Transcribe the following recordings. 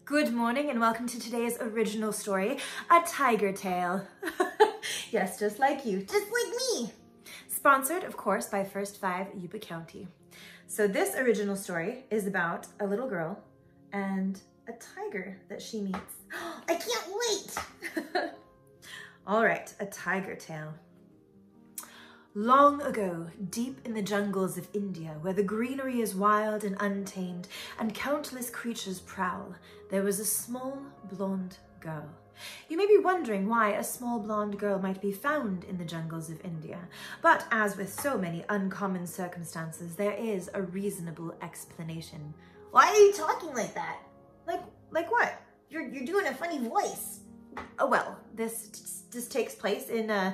Good morning and welcome to today's original story, A Tiger Tale. Yes, just like you, just like me. Sponsored, of course, by First 5 Yuba County. So this original story is about a little girl and a tiger that she meets. I can't wait! All right, A Tiger Tale. Long ago, deep in the jungles of India, where the greenery is wild and untamed and countless creatures prowl, there was a small blonde girl. You may be wondering why a small blonde girl might be found in the jungles of India, but as with so many uncommon circumstances, there is a reasonable explanation. Why are you talking like that? Like what? You're doing a funny voice. Oh, well, this takes place in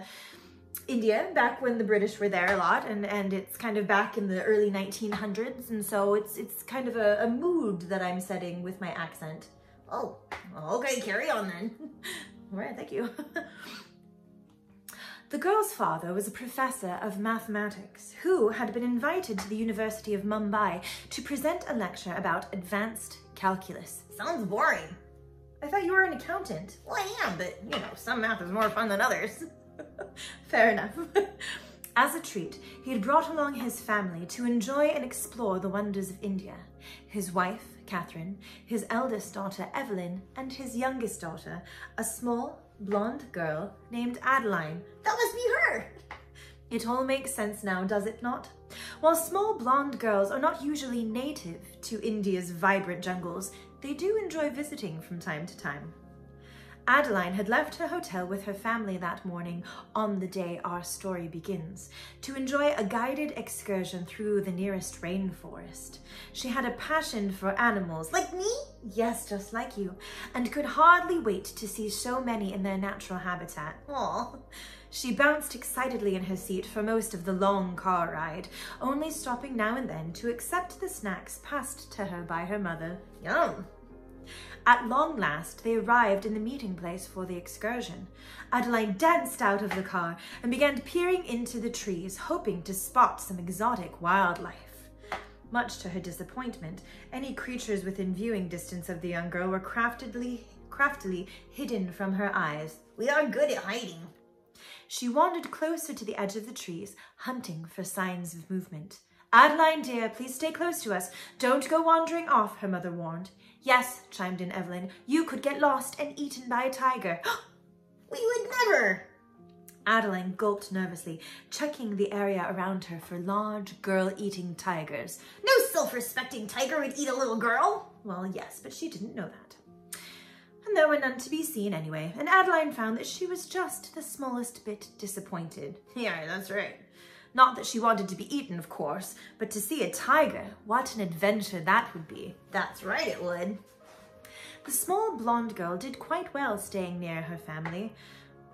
India, back when the British were there a lot, and it's kind of back in the early 1900s, and so it's kind of a mood that I'm setting with my accent. Oh, okay, carry on then. All right, thank you. The girl's father was a professor of mathematics who had been invited to the University of Mumbai to present a lecture about advanced calculus. Sounds boring. I thought you were an accountant. Well, I am, but you know, some math is more fun than others. Fair enough. As a treat, he had brought along his family to enjoy and explore the wonders of India. His wife, Catherine, his eldest daughter, Evelyn, and his youngest daughter, a small, blonde girl named Adeline. That must be her! It all makes sense now, does it not? While small blonde girls are not usually native to India's vibrant jungles, they do enjoy visiting from time to time. Adeline had left her hotel with her family that morning, on the day our story begins, to enjoy a guided excursion through the nearest rainforest. She had a passion for animals. Like me? Yes, just like you, and could hardly wait to see so many in their natural habitat. Aw. She bounced excitedly in her seat for most of the long car ride, only stopping now and then to accept the snacks passed to her by her mother. Yum. At long last, they arrived in the meeting place for the excursion. Adeline danced out of the car and began peering into the trees, hoping to spot some exotic wildlife. Much to her disappointment, any creatures within viewing distance of the young girl were craftily hidden from her eyes. We are good at hiding. She wandered closer to the edge of the trees, hunting for signs of movement. Adeline, dear, please stay close to us. Don't go wandering off, her mother warned. Yes, chimed in Evelyn, you could get lost and eaten by a tiger. We would never. Adeline gulped nervously, checking the area around her for large, girl-eating tigers. No self-respecting tiger would eat a little girl. Well, yes, but she didn't know that. And there were none to be seen anyway, and Adeline found that she was just the smallest bit disappointed. Yeah, that's right. Not that she wanted to be eaten, of course, but to see a tiger, what an adventure that would be. That's right, it would. The small blonde girl did quite well staying near her family,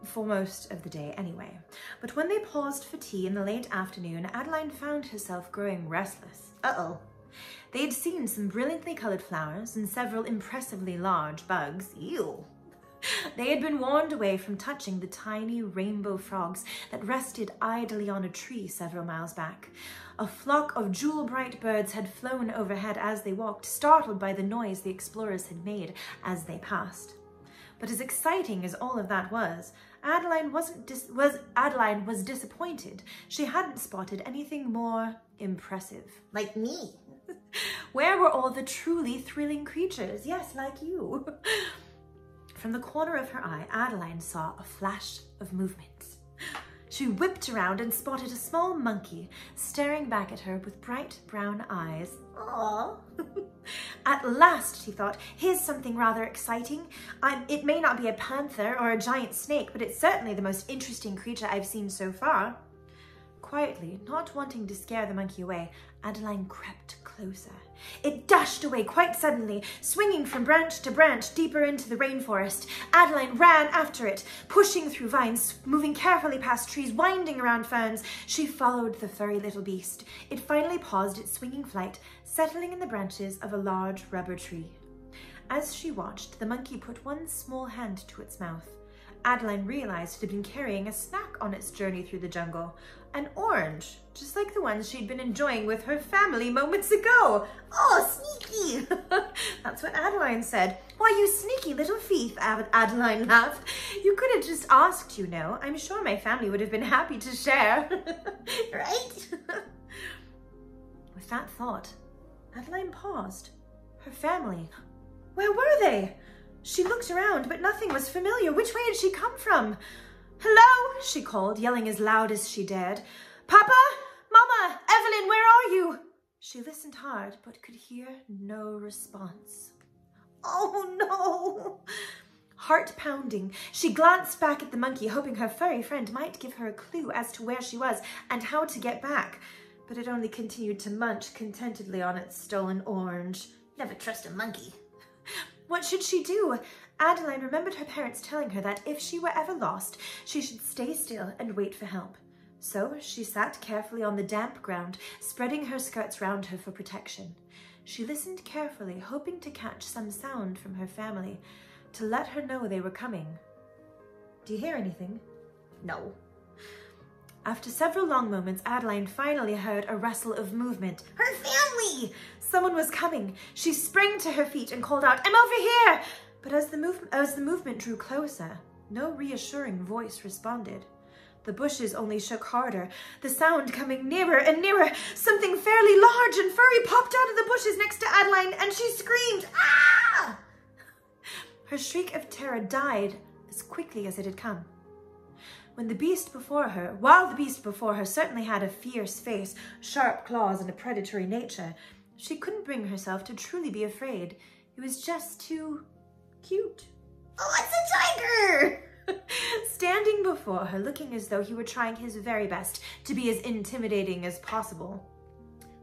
for most of the day anyway. But when they paused for tea in the late afternoon, Adeline found herself growing restless. Uh-oh. They'd seen some brilliantly coloured flowers and several impressively large bugs. Ew. They had been warned away from touching the tiny rainbow frogs that rested idly on a tree several miles back. A flock of jewel-bright birds had flown overhead as they walked, startled by the noise the explorers had made as they passed. But as exciting as all of that was, Adeline was disappointed. She hadn't spotted anything more impressive. Like me. Where were all the truly thrilling creatures? Yes, like you. From the corner of her eye, Adeline saw a flash of movement. She whipped around and spotted a small monkey staring back at her with bright brown eyes. Aww. At last, she thought, here's something rather exciting. It may not be a panther or a giant snake, but it's certainly the most interesting creature I've seen so far. Quietly, not wanting to scare the monkey away, Adeline crept closer. It dashed away quite suddenly, swinging from branch to branch deeper into the rainforest. Adeline ran after it, pushing through vines, moving carefully past trees, winding around ferns. She followed the furry little beast. It finally paused its swinging flight, settling in the branches of a large rubber tree. As she watched, the monkey put one small hand to its mouth. Adeline realized it had been carrying a snack on its journey through the jungle. An orange, just like the ones she'd been enjoying with her family moments ago. Oh, sneaky! That's what Adeline said. Why, you sneaky little thief, Adeline laughed. You could have just asked, you know. I'm sure my family would have been happy to share. Right? With that thought, Adeline paused. Her family. Where were they? She looked around, but nothing was familiar. Which way had she come from? Hello, she called, yelling as loud as she dared. Papa? Mama? Evelyn, where are you? She listened hard, but could hear no response. Oh no! Heart pounding, she glanced back at the monkey, hoping her furry friend might give her a clue as to where she was and how to get back. But it only continued to munch contentedly on its stolen orange. Never trust a monkey. What should she do? Adeline remembered her parents telling her that if she were ever lost, she should stay still and wait for help. So she sat carefully on the damp ground, spreading her skirts round her for protection. She listened carefully, hoping to catch some sound from her family, to let her know they were coming. Do you hear anything? No. After several long moments, Adeline finally heard a rustle of movement. Her family! Someone was coming. She sprang to her feet and called out, I'm over here! But as the movement drew closer, no reassuring voice responded. The bushes only shook harder, the sound coming nearer and nearer. Something fairly large and furry popped out of the bushes next to Adeline, and she screamed, ah! Her shriek of terror died as quickly as it had come. While the beast before her certainly had a fierce face, sharp claws, and a predatory nature, she couldn't bring herself to truly be afraid. It was just too cute. Oh, it's a tiger! Standing before her, looking as though he were trying his very best to be as intimidating as possible,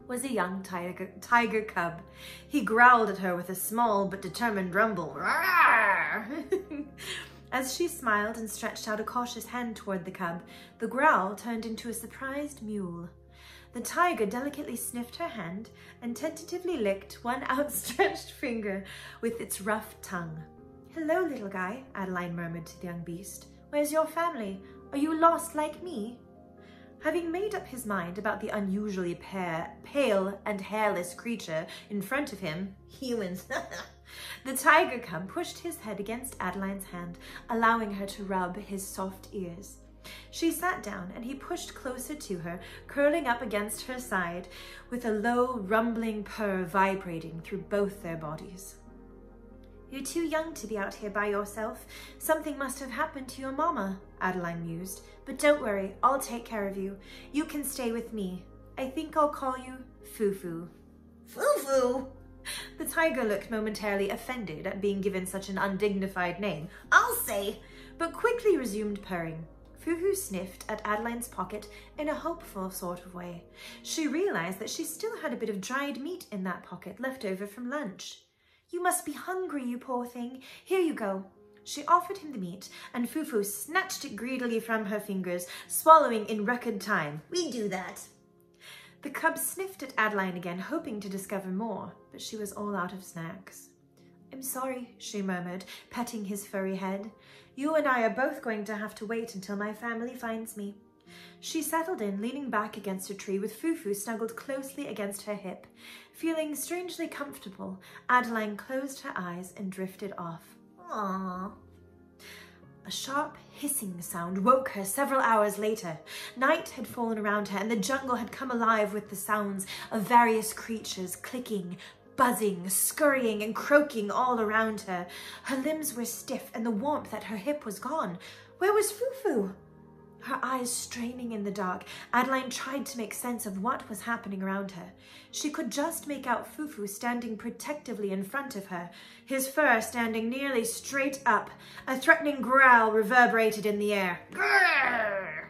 was a young tiger cub. He growled at her with a small but determined rumble. As she smiled and stretched out a cautious hand toward the cub, the growl turned into a surprised mewl. The tiger delicately sniffed her hand and tentatively licked one outstretched finger with its rough tongue. Hello, little guy, Adeline murmured to the young beast. Where's your family? Are you lost like me? Having made up his mind about the unusually pale and hairless creature in front of him, Humans. the tiger cub pushed his head against Adeline's hand, allowing her to rub his soft ears. She sat down and he pushed closer to her, curling up against her side, with a low, rumbling purr vibrating through both their bodies. You're too young to be out here by yourself. Something must have happened to your mama, Adeline mused. But don't worry, I'll take care of you. You can stay with me. I think I'll call you Fufu. Fufu? The tiger looked momentarily offended at being given such an undignified name, I'll say, but quickly resumed purring. Fufu sniffed at Adeline's pocket in a hopeful sort of way. She realized that she still had a bit of dried meat in that pocket left over from lunch. You must be hungry, you poor thing. Here you go. She offered him the meat, and Fufu snatched it greedily from her fingers, swallowing in record time. We do that. The cub sniffed at Adeline again, hoping to discover more, but she was all out of snacks. I'm sorry, she murmured, petting his furry head. You and I are both going to have to wait until my family finds me. She settled in, leaning back against a tree with Fufu snuggled closely against her hip. Feeling strangely comfortable, Adeline closed her eyes and drifted off. Aww. A sharp hissing sound woke her several hours later. Night had fallen around her and the jungle had come alive with the sounds of various creatures clicking, buzzing, scurrying and croaking all around her. Her limbs were stiff and the warmth at her hip was gone. Where was Fufu? Her eyes straining in the dark, Adeline tried to make sense of what was happening around her. She could just make out Fufu standing protectively in front of her, his fur standing nearly straight up. A threatening growl reverberated in the air. Grrr!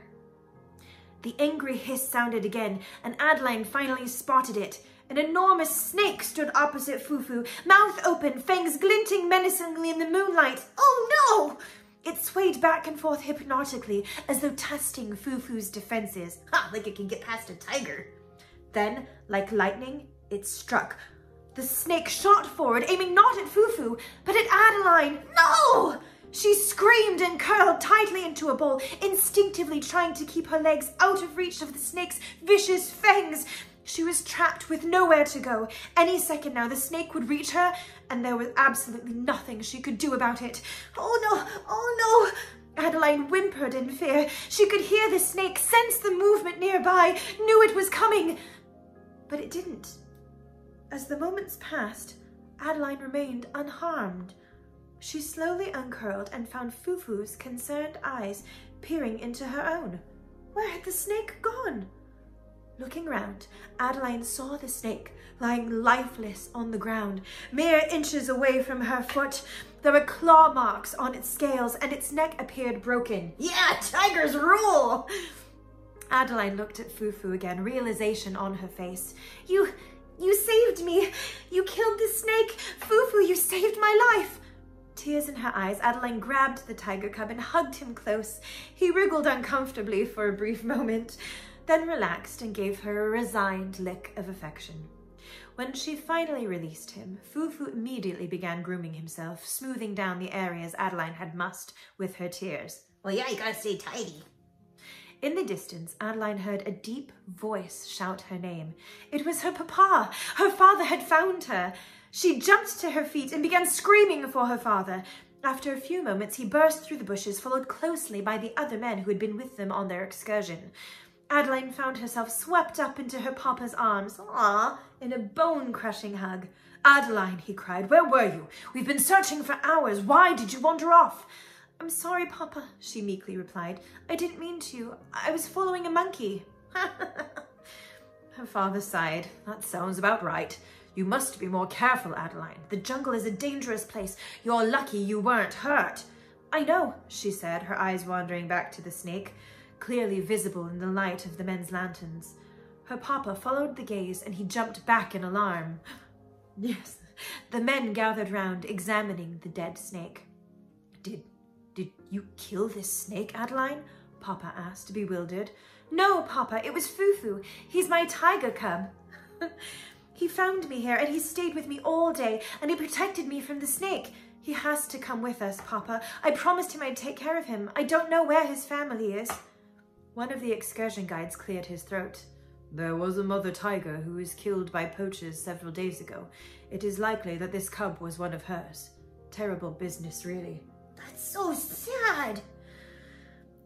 The angry hiss sounded again, and Adeline finally spotted it. An enormous snake stood opposite Fufu, mouth open, fangs glinting menacingly in the moonlight. Oh no! It swayed back and forth hypnotically, as though testing Fufu's defenses. Ha, like it can get past a tiger. Then, like lightning, it struck. The snake shot forward, aiming not at Fufu, but at Adeline. No! She screamed and curled tightly into a ball, instinctively trying to keep her legs out of reach of the snake's vicious fangs. She was trapped with nowhere to go. Any second now, the snake would reach her, and there was absolutely nothing she could do about it. "Oh no, oh no!" Adeline whimpered in fear. She could hear the snake, sense the movement nearby, knew it was coming. But it didn't. As the moments passed, Adeline remained unharmed. She slowly uncurled and found Fufu's concerned eyes peering into her own. Where had the snake gone? Looking round, Adeline saw the snake lying lifeless on the ground, mere inches away from her foot. There were claw marks on its scales and its neck appeared broken. Yeah, tigers rule! Adeline looked at Fufu again, realization on her face. You saved me. You killed the snake. Fufu, you saved my life. Tears in her eyes, Adeline grabbed the tiger cub and hugged him close. He wriggled uncomfortably for a brief moment, then relaxed and gave her a resigned lick of affection. When she finally released him, Fufu immediately began grooming himself, smoothing down the areas Adeline had mussed with her tears. Well, yeah, you gotta stay tidy. In the distance, Adeline heard a deep voice shout her name. It was her papa. Her father had found her. She jumped to her feet and began screaming for her father. After a few moments, he burst through the bushes, followed closely by the other men who had been with them on their excursion. Adeline found herself swept up into her papa's arms, in a bone-crushing hug. "Adeline," he cried, "where were you? We've been searching for hours. Why did you wander off?" "I'm sorry, Papa," she meekly replied. "I didn't mean to. I was following a monkey." Her father sighed. "That sounds about right. You must be more careful, Adeline. The jungle is a dangerous place. You're lucky you weren't hurt." "I know," she said, her eyes wandering back to the snake, clearly visible in the light of the men's lanterns. Her papa followed the gaze and he jumped back in alarm. Yes, the men gathered round, examining the dead snake. Did you kill this snake, Adeline?" Papa asked, bewildered. "No, Papa, it was Fufu. He's my tiger cub." "He found me here and he stayed with me all day and he protected me from the snake. He has to come with us, Papa. I promised him I'd take care of him. I don't know where his family is." One of the excursion guides cleared his throat. "There was a mother tiger who was killed by poachers several days ago. It is likely that this cub was one of hers. Terrible business, really." That's so sad.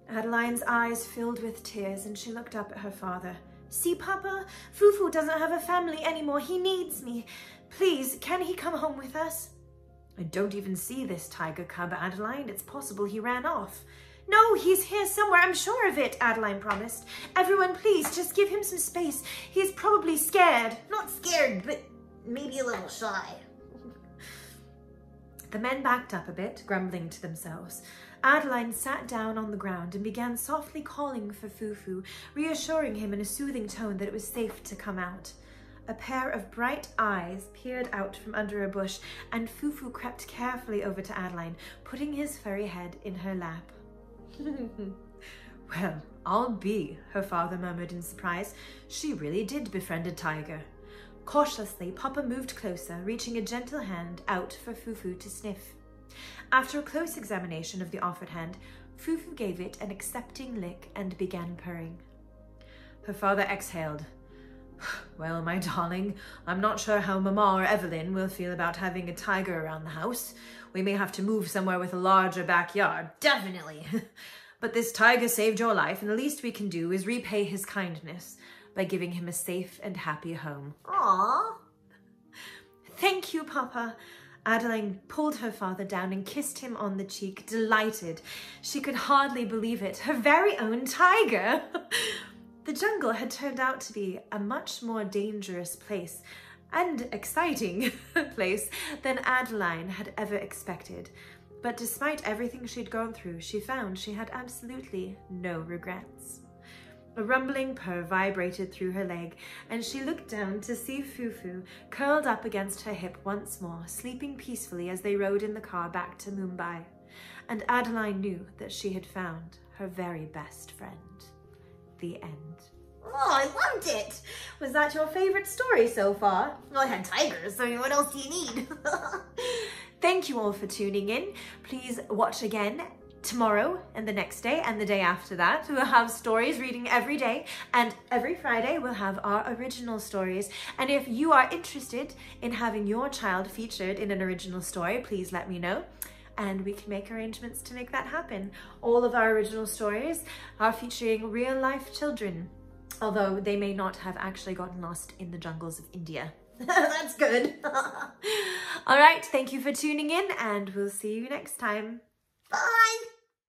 Adeline's eyes filled with tears and she looked up at her father. "See, Papa? Fufu doesn't have a family anymore. He needs me. Please, can he come home with us?" "I don't even see this tiger cub, Adeline. It's possible he ran off." "No, he's here somewhere. I'm sure of it," Adeline promised. "Everyone, please, just give him some space. He's probably scared." Not scared, but maybe a little shy. The men backed up a bit, grumbling to themselves. Adeline sat down on the ground and began softly calling for Fufu, reassuring him in a soothing tone that it was safe to come out. A pair of bright eyes peered out from under a bush, and Fufu crept carefully over to Adeline, putting his furry head in her lap. "Well, I'll be," her father murmured in surprise. She really did befriend a tiger. Cautiously, Papa moved closer, reaching a gentle hand out for Fufu to sniff. After a close examination of the offered hand, Fufu gave it an accepting lick and began purring. Her father exhaled. "Well, my darling, I'm not sure how Mama or Evelyn will feel about having a tiger around the house. We may have to move somewhere with a larger backyard." Definitely. "But this tiger saved your life, and the least we can do is repay his kindness by giving him a safe and happy home." Aww. "Thank you, Papa." Adeline pulled her father down and kissed him on the cheek, delighted. She could hardly believe it. Her very own tiger! The jungle had turned out to be a much more dangerous place and exciting place than Adeline had ever expected. But despite everything she'd gone through, she found she had absolutely no regrets. A rumbling purr vibrated through her leg, and she looked down to see Fufu curled up against her hip once more, sleeping peacefully as they rode in the car back to Mumbai. And Adeline knew that she had found her very best friend. The end. Oh, I loved it. Was that your favorite story so far? Well, I had tigers, so what else do you need? Thank you all for tuning in. Please watch again tomorrow and the next day and the day after that. We'll have stories reading every day, and every Friday we'll have our original stories. And if you are interested in having your child featured in an original story, please let me know and we can make arrangements to make that happen. All of our original stories are featuring real life children, although they may not have actually gotten lost in the jungles of India. That's good. All right, thank you for tuning in and we'll see you next time. Bye.